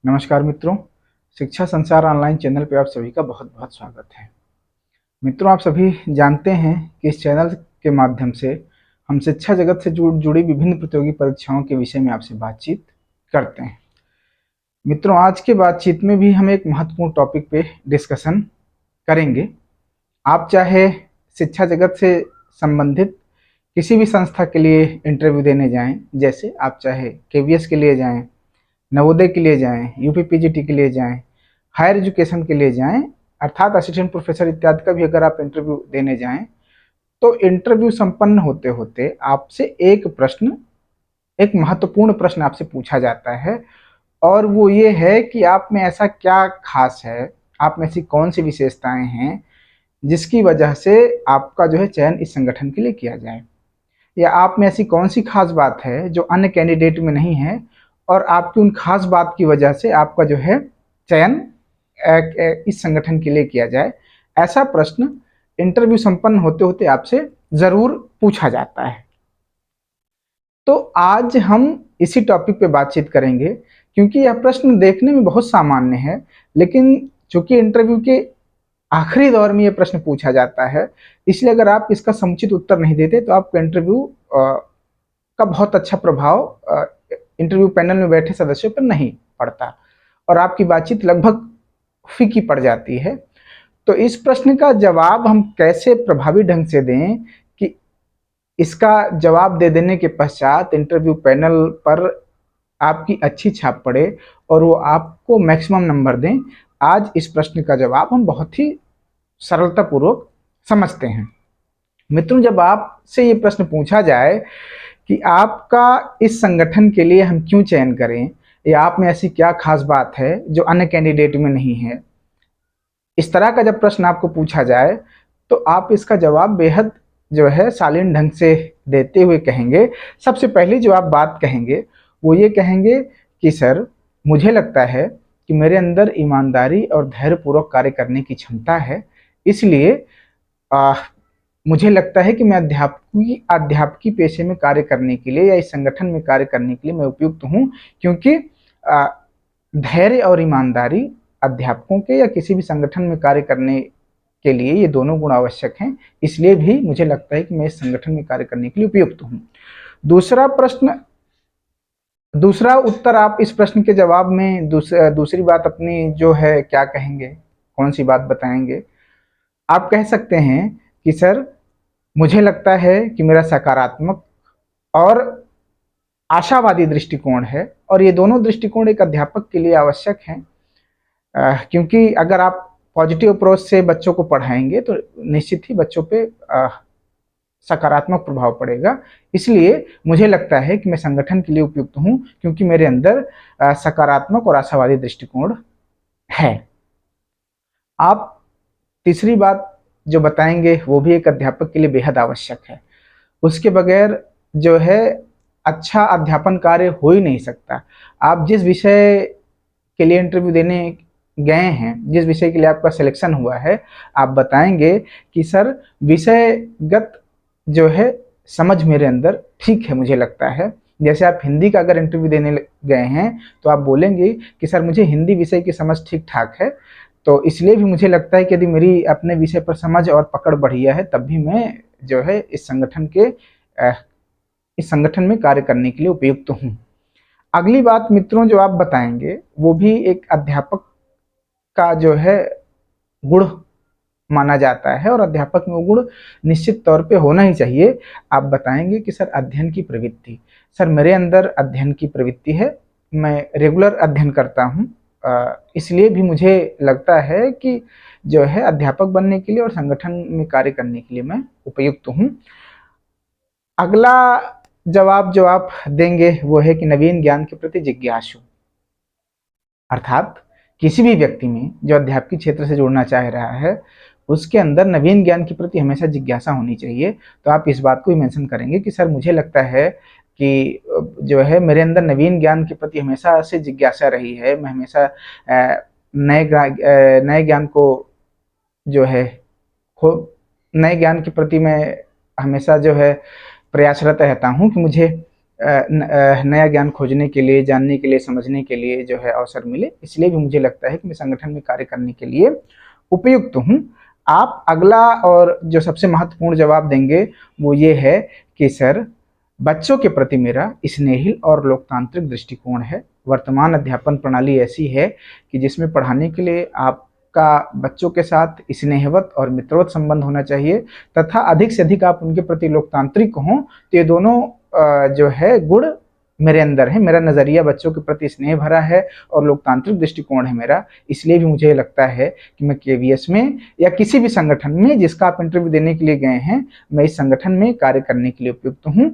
नमस्कार मित्रों, शिक्षा संसार ऑनलाइन चैनल पे आप सभी का बहुत बहुत स्वागत है। मित्रों, आप सभी जानते हैं कि इस चैनल के माध्यम से हम शिक्षा जगत से जुड़ी विभिन्न प्रतियोगी परीक्षाओं के विषय में आपसे बातचीत करते हैं। मित्रों, आज के बातचीत में भी हम एक महत्वपूर्ण टॉपिक पे डिस्कशन करेंगे। आप चाहे शिक्षा जगत से संबंधित किसी भी संस्था के लिए इंटरव्यू देने जाएं, जैसे आप चाहे केवीएस के लिए जाएं, नवोदय के लिए जाएं, यूपीपीजीटी के लिए जाएं, हायर एजुकेशन के लिए जाएं, अर्थात असिस्टेंट प्रोफेसर इत्यादि का भी अगर आप इंटरव्यू देने जाएं, तो इंटरव्यू संपन्न होते होते आपसे एक महत्वपूर्ण प्रश्न आपसे पूछा जाता है, और वो ये है कि आप में ऐसा क्या खास है, आप में ऐसी कौन सी विशेषताएं हैं जिसकी वजह से आपका जो है चयन इस संगठन के लिए किया जाए, या आप में ऐसी कौन सी खास बात है जो अन्य कैंडिडेट में नहीं है और आपकी उन खास बात की वजह से आपका जो है चयन इस संगठन के लिए किया जाए। ऐसा प्रश्न इंटरव्यू संपन्न होते होते आपसे जरूर पूछा जाता है। तो आज हम इसी टॉपिक पे बातचीत करेंगे, क्योंकि यह प्रश्न देखने में बहुत सामान्य है, लेकिन चूंकि इंटरव्यू के आखिरी दौर में यह प्रश्न पूछा जाता है, इसलिए अगर आप इसका समुचित उत्तर नहीं देते तो आपको इंटरव्यू का बहुत अच्छा प्रभाव इंटरव्यू पैनल में बैठे सदस्यों पर नहीं पड़ता और आपकी बातचीत लगभग फीकी पड़ जाती है। तो इस प्रश्न का जवाब हम कैसे प्रभावी ढंग से दें कि इसका जवाब दे देने के पश्चात इंटरव्यू पैनल पर आपकी अच्छी छाप पड़े और वो आपको मैक्सिमम नंबर दें, आज इस प्रश्न का जवाब हम बहुत ही सरलतापूर्वक समझते हैं। मित्रों, जब आपसे ये प्रश्न पूछा जाए कि आपका इस संगठन के लिए हम क्यों चयन करें, या आप में ऐसी क्या खास बात है जो अन्य कैंडिडेट में नहीं है, इस तरह का जब प्रश्न आपको पूछा जाए तो आप इसका जवाब बेहद जो है शालीन ढंग से देते हुए कहेंगे। सबसे पहली जो आप बात कहेंगे वो ये कहेंगे कि सर, मुझे लगता है कि मेरे अंदर ईमानदारी और धैर्यपूर्वक कार्य करने की क्षमता है, इसलिए मुझे लगता है कि मैं अध्यापकी पेशे में कार्य करने के लिए या इस संगठन में कार्य करने के लिए मैं उपयुक्त हूँ, क्योंकि धैर्य और ईमानदारी अध्यापकों के या किसी भी संगठन में कार्य करने के लिए ये दोनों गुण आवश्यक हैं, इसलिए भी मुझे लगता है कि मैं इस संगठन में कार्य करने के लिए उपयुक्त हूँ। दूसरा उत्तर आप इस प्रश्न के जवाब में दूसरी बात अपनी जो है क्या कहेंगे, कौन सी बात बताएंगे? आप कह सकते हैं कि सर, मुझे लगता है कि मेरा सकारात्मक और आशावादी दृष्टिकोण है, और ये दोनों दृष्टिकोण एक अध्यापक के लिए आवश्यक हैं, क्योंकि अगर आप पॉजिटिव अप्रोच से बच्चों को पढ़ाएंगे तो निश्चित ही बच्चों पे सकारात्मक प्रभाव पड़ेगा। इसलिए मुझे लगता है कि मैं संगठन के लिए उपयुक्त हूँ, क्योंकि मेरे अंदर सकारात्मक और आशावादी दृष्टिकोण है। आप तीसरी बात जो बताएंगे वो भी एक अध्यापक के लिए बेहद आवश्यक है। उसके बगैर जो है अच्छा अध्यापन कार्य हो ही नहीं सकता। आप जिस विषय के लिए इंटरव्यू देने गए हैं, जिस विषय के लिए आपका सिलेक्शन हुआ है, आप बताएंगे कि सर, विषयगत जो है समझ मेरे अंदर ठीक है, मुझे लगता है। जैसे आप हिंदी का अगर इंटरव्यू देने गए हैं तो आप बोलेंगे कि सर, मुझे हिंदी विषय की समझ ठीक ठाक है, तो इसलिए भी मुझे लगता है कि यदि मेरी अपने विषय पर समझ और पकड़ बढ़िया है तब भी मैं जो है इस संगठन में कार्य करने के लिए उपयुक्त हूँ। अगली बात मित्रों जो आप बताएंगे वो भी एक अध्यापक का जो है गुण माना जाता है, और अध्यापक में वो गुण निश्चित तौर पे होना ही चाहिए। आप बताएंगे कि सर, अध्ययन की प्रवृत्ति। सर, मेरे अंदर अध्ययन की प्रवृत्ति है, मैं रेगुलर अध्ययन करता हूँ, इसलिए भी मुझे लगता है कि जो है अध्यापक बनने के लिए और संगठन में कार्य करने के लिए मैं उपयुक्त हूँ। अगला जवाब जो आप देंगे वो है कि नवीन ज्ञान के प्रति जिज्ञासु, अर्थात किसी भी व्यक्ति में जो अध्यापकी क्षेत्र से जुड़ना चाह रहा है उसके अंदर नवीन ज्ञान के प्रति हमेशा जिज्ञासा होनी चाहिए। तो आप इस बात को भी मेंशन करेंगे कि सर, मुझे लगता है कि जो है मेरे अंदर नवीन ज्ञान के प्रति हमेशा से जिज्ञासा रही है, मैं हमेशा नए ज्ञान को जो है नए ज्ञान के प्रति मैं हमेशा जो है प्रयासरत रहता हूँ कि मुझे नया ज्ञान खोजने के लिए, जानने के लिए, समझने के लिए जो है अवसर मिले, इसलिए भी मुझे लगता है कि मैं संगठन में कार्य करने के लिए उपयुक्त हूँ। आप अगला और जो सबसे महत्वपूर्ण जवाब देंगे वो ये है कि सर, बच्चों के प्रति मेरा स्नेहिल और लोकतांत्रिक दृष्टिकोण है। वर्तमान अध्यापन प्रणाली ऐसी है कि जिसमें पढ़ाने के लिए आपका बच्चों के साथ स्नेहवत और मित्रवत संबंध होना चाहिए तथा अधिक से अधिक आप उनके प्रति लोकतांत्रिक हों। तो ये दोनों जो है गुण मेरे अंदर है। मेरा नज़रिया बच्चों के प्रति स्नेह भरा है और लोकतांत्रिक दृष्टिकोण है मेरा। इसलिए भी मुझे लगता है कि मैं केवीएस में या किसी भी संगठन में जिसका आप इंटरव्यू देने के लिए गए हैं, मैं इस संगठन में कार्य करने के लिए उपयुक्त हूँ।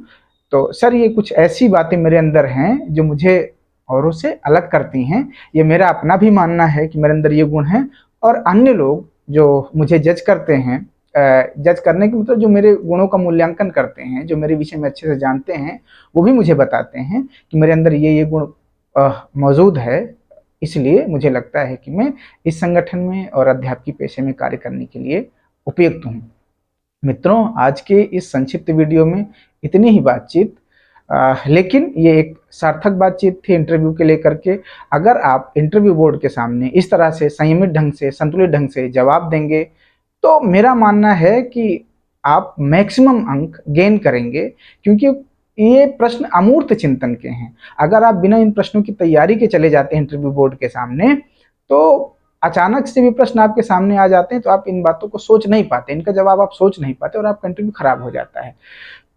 तो सर, ये कुछ ऐसी बातें मेरे अंदर हैं जो मुझे औरों से अलग करती हैं। ये मेरा अपना भी मानना है कि मेरे अंदर ये गुण हैं, और अन्य लोग जो मुझे जज करते हैं, जज करने के मतलब जो मेरे गुणों का मूल्यांकन करते हैं, जो मेरे विषय में अच्छे से जानते हैं, वो भी मुझे बताते हैं कि मेरे अंदर ये गुण मौजूद है। इसलिए मुझे लगता है कि मैं इस संगठन में और अध्यापकी पेशे में कार्य करने के लिए उपयुक्त हूँ। मित्रों, आज के इस संक्षिप्त वीडियो में इतनी ही बातचीत, लेकिन ये एक सार्थक बातचीत थी इंटरव्यू के लेकर के। अगर आप इंटरव्यू बोर्ड के सामने इस तरह से संयमित ढंग से, संतुलित ढंग से जवाब देंगे तो मेरा मानना है कि आप मैक्सिमम अंक गेन करेंगे, क्योंकि ये प्रश्न अमूर्त चिंतन के हैं। अगर आप बिना इन प्रश्नों की तैयारी के चले जाते हैं इंटरव्यू बोर्ड के सामने, तो अचानक से भी प्रश्न आपके सामने आ जाते हैं तो आप इन बातों को सोच नहीं पाते, इनका जवाब आप सोच नहीं पाते और आपका इंटरव्यू खराब हो जाता है।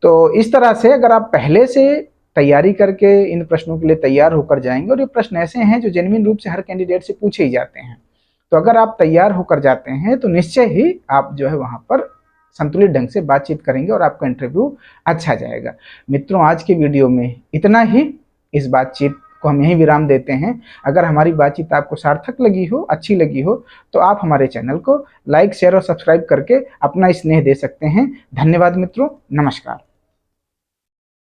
तो इस तरह से अगर आप पहले से तैयारी करके इन प्रश्नों के लिए तैयार होकर जाएंगे, और ये प्रश्न ऐसे हैं जो जेन्युइन रूप से हर कैंडिडेट से पूछे ही जाते हैं, तो अगर आप तैयार होकर जाते हैं तो निश्चय ही आप जो है वहाँ पर संतुलित ढंग से बातचीत करेंगे और आपका इंटरव्यू अच्छा जाएगा। मित्रों, आज के वीडियो में इतना ही। इस बातचीत को हम यहीं विराम देते हैं। अगर हमारी बातचीत आपको सार्थक लगी हो, अच्छी लगी हो, तो आप हमारे चैनल को लाइक, शेयर और सब्सक्राइब करके अपना स्नेह दे सकते हैं। धन्यवाद मित्रों, नमस्कार।